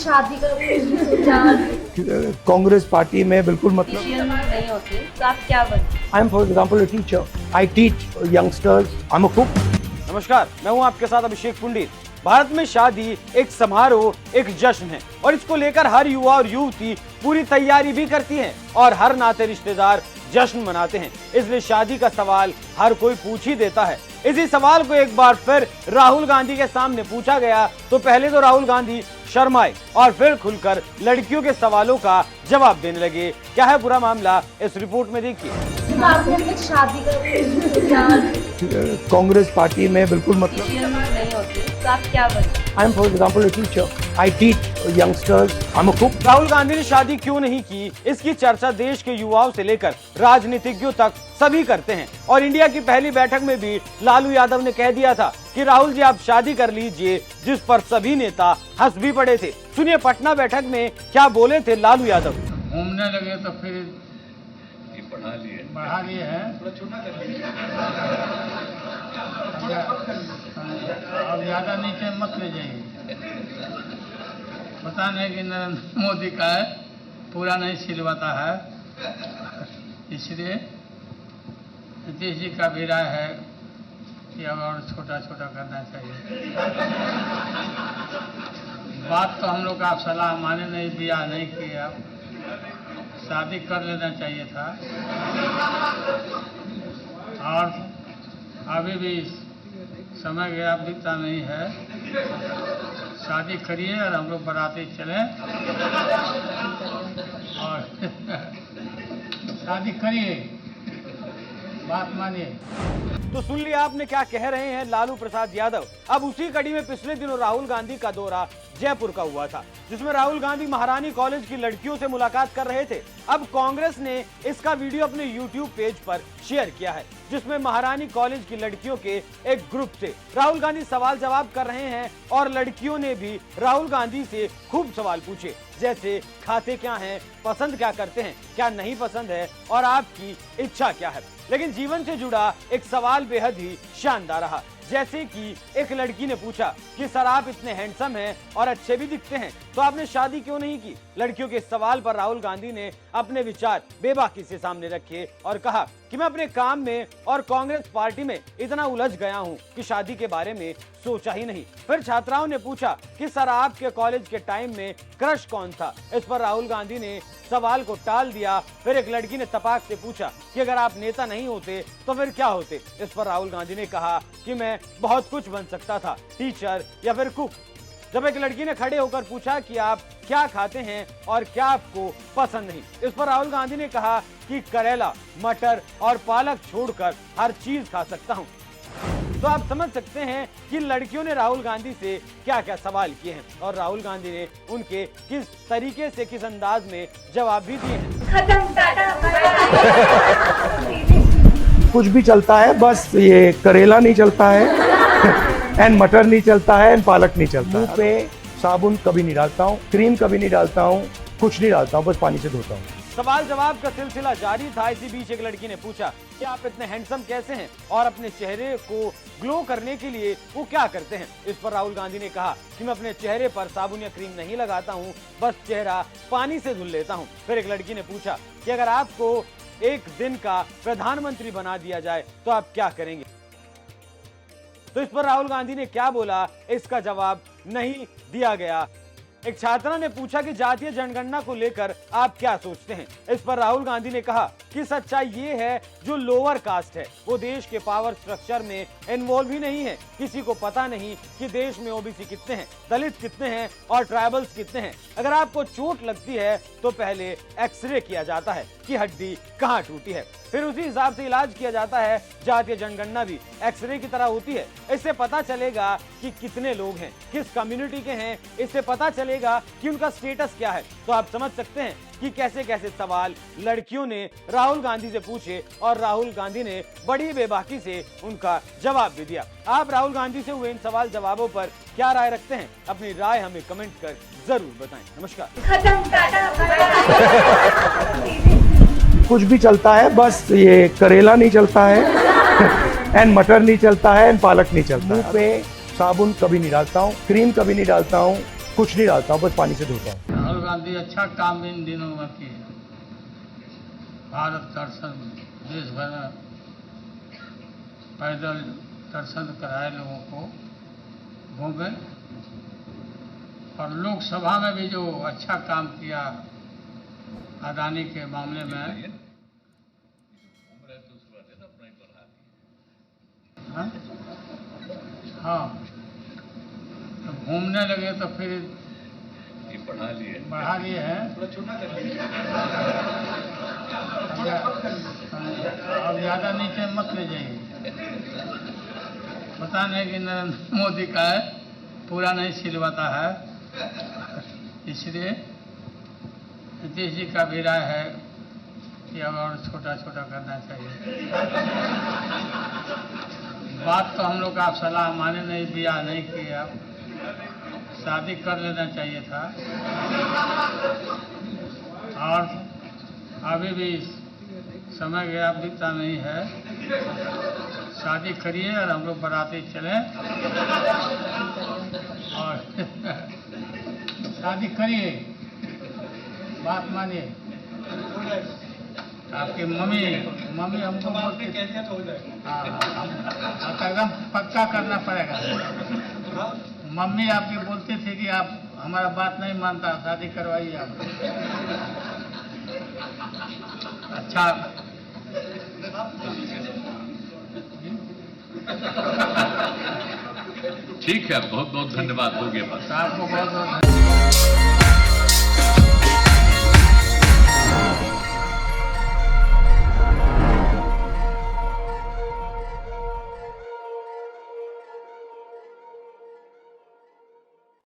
शादी का सोचा? कांग्रेस पार्टी में बिल्कुल मतलब नहीं होते तो आप क्या बनते? I am for example a teacher, I teach youngsters, I am a cook. नमस्कार, मैं हूं आपके साथ अभिषेक पुंडित। भारत में शादी एक समारोह, एक जश्न है और इसको लेकर हर युवा और युवती पूरी तैयारी भी करती हैं और हर नाते रिश्तेदार जश्न मनाते हैं। इसलिए शादी का सवाल हर कोई पूछ ही देता है। इसी सवाल को एक बार फिर राहुल गांधी के सामने पूछा गया तो पहले तो राहुल गांधी शर्माए और फिर खुलकर लड़कियों के सवालों का जवाब देने लगे। क्या है पूरा मामला, इस रिपोर्ट में देखिए। आपने अपनी शादी का सोचा? कांग्रेस पार्टी में बिल्कुल मतलब नहीं होते तो आप क्या बनते? I am for example a teacher, I teach youngsters, I am a cook. Rahul Gandhi ने शादी क्यों नहीं की, इसकी चर्चा देश के युवाओं से लेकर राजनीतिज्ञों तक सभी करते हैं और इंडिया की पहली बैठक में भी लालू यादव ने कह दिया था कि राहुल जी आप शादी कर लीजिए, जिस पर सभी नेता हंस भी पड़े थे। सुनिए पटना बैठक में क्या बोले थे लालू यादव। घूमने लगे तो फिर बढ़ा लिए हैं। अब ज़्यादा नीचे मत ले जाइए। पता नहीं कि नरेंद्र मोदी का है, पूरा नहीं सिलवाता है, इसलिए नीतीश जी का भी राय है कि अब और छोटा छोटा करना चाहिए। बात तो हम लोग का आप सलाह माने नहीं, ब्याह नहीं किया, शादी कर लेना चाहिए था। और अभी भी समय गया, बीता नहीं है। शादी करिए और हम लोग बाराती चलें और शादी करिए, बात मानिए। तो सुन लिया आपने क्या कह रहे हैं लालू प्रसाद यादव। अब उसी कड़ी में पिछले दिनों राहुल गांधी का दौरा जयपुर का हुआ था, जिसमें राहुल गांधी महारानी कॉलेज की लड़कियों से मुलाकात कर रहे थे। अब कांग्रेस ने इसका वीडियो अपने YouTube पेज पर शेयर किया है, जिसमें महारानी कॉलेज की लड़कियों के एक ग्रुप से राहुल गांधी सवाल जवाब कर रहे हैं और लड़कियों ने भी राहुल गांधी से खूब सवाल पूछे, जैसे खाते क्या हैं, पसंद क्या करते हैं, क्या नहीं पसंद है और आपकी इच्छा क्या है। लेकिन जीवन से जुड़ा एक सवाल बेहद ही शानदार रहा, जैसे कि एक लड़की ने पूछा कि सर आप इतने हैंडसम हैं और अच्छे भी दिखते हैं, तो आपने शादी क्यों नहीं की। लड़कियों के सवाल पर राहुल गांधी ने अपने विचार बेबाकी से सामने रखे और कहा कि मैं अपने काम में और कांग्रेस पार्टी में इतना उलझ गया हूं कि शादी के बारे में सोचा ही नहीं। फिर छात्राओं ने पूछा कि सर आपके कॉलेज के टाइम में क्रश कौन था। इस पर राहुल गांधी ने सवाल को टाल दिया। फिर एक लड़की ने तपाक से पूछा कि अगर आप नेता नहीं होते तो फिर क्या होते। इस पर राहुल गांधी ने कहा कि मैं बहुत कुछ बन सकता था, टीचर या फिर कुक। जब एक लड़की ने खड़े होकर पूछा कि आप क्या खाते हैं और क्या आपको पसंद नहीं, इस पर राहुल गांधी ने कहा कि करेला, मटर और पालक छोड़कर हर चीज खा सकता हूं। तो आप समझ सकते हैं कि लड़कियों ने राहुल गांधी से क्या क्या सवाल किए हैं और राहुल गांधी ने उनके किस तरीके से, किस अंदाज में जवाब भी दिए हैं। खत्म, टाटा। कुछ भी चलता है, बस ये करेला नहीं चलता है एंड मटर नहीं चलता है एंड पालक नहीं चलता। मुंह पे साबुन कभी नहीं डालता हूँ, क्रीम कभी नहीं डालता हूँ, कुछ नहीं डालता हूँ, बस पानी से धोता हूँ। सवाल जवाब का सिलसिला जारी था। इसी बीच एक लड़की ने पूछा कि आप इतने हैंडसम कैसे हैं और अपने चेहरे को ग्लो करने के लिए वो क्या करते हैं। इस पर राहुल गांधी ने कहा कि मैं अपने चेहरे पर साबुन या क्रीम नहीं लगाता हूं, बस चेहरा पानी से धुल लेता हूं। फिर एक लड़की ने पूछा कि अगर आपको एक दिन का प्रधानमंत्री बना दिया जाए तो आप क्या करेंगे। तो इस पर राहुल गांधी ने क्या बोला, इसका जवाब नहीं दिया गया। एक छात्रा ने पूछा कि जातीय जनगणना को लेकर आप क्या सोचते हैं। इस पर राहुल गांधी ने कहा कि सच्चाई ये है जो लोअर कास्ट है वो देश के पावर स्ट्रक्चर में इन्वॉल्व ही नहीं है। किसी को पता नहीं कि देश में ओबीसी कितने हैं, दलित कितने हैं और ट्राइबल्स कितने हैं। अगर आपको चोट लगती है तो पहले एक्सरे किया जाता है कि हड्डी कहाँ टूटी है, फिर उसी हिसाब से इलाज किया जाता है। जातीय जनगणना भी एक्सरे की तरह होती है। इससे पता चलेगा कि कितने लोग हैं, किस कम्युनिटी के हैं, इससे पता चलेगा कि उनका स्टेटस क्या है। तो आप समझ सकते हैं कि कैसे कैसे सवाल लड़कियों ने राहुल गांधी से पूछे और राहुल गांधी ने बड़ी बेबाकी से उनका जवाब भी दिया। आप राहुल गांधी से हुए इन सवाल जवाबों पर क्या राय रखते हैं, अपनी राय हमें कमेंट कर जरूर बताएं। नमस्कार। खत्म, टाटा। कुछ भी चलता है, बस ये करेला नहीं चलता है एंड मटर नहीं चलता है एंड पालक नहीं चलता। मुंह पे साबुन कभी नहीं डालता हूँ, क्रीम कभी नहीं डालता हूँ, कुछ नहीं डालता हूँ, बस पानी से धोता हूँ। राहुल गांधी अच्छा काम इन दिनों में किए। भारत दर्शन देश भर में पैदल दर्शन कराए, लोगों को घूमे, और लोकसभा में भी जो अच्छा काम किया अदानी के मामले में, हाँ, तो घूमने लगे तो फिर बढ़ा लिए हैं। अब ज़्यादा नीचे मत ले जाइए। पता नहीं कि नरेंद्र मोदी का है, पूरा नहीं सिलवाता है, इसलिए नीतीश जी का भी राय है कि अब और छोटा छोटा करना चाहिए। बात तो हम लोग का आप सलाह माने नहीं, दिया नहीं किया, शादी कर लेना चाहिए था। और अभी भी समय गया बीता नहीं है, शादी करिए और हम लोग बाराती चलें और शादी करिए, बात मानिए। आपकी मम्मी हमको बोलती, हाँ, एकदम पक्का करना पड़ेगा। मम्मी आपकी बोलती थी कि आप हमारा बात नहीं मानता, शादी करवाइए आप। अच्छा, ठीक है, बहुत बहुत धन्यवाद, हो गया बस। आपको बहुत बहुत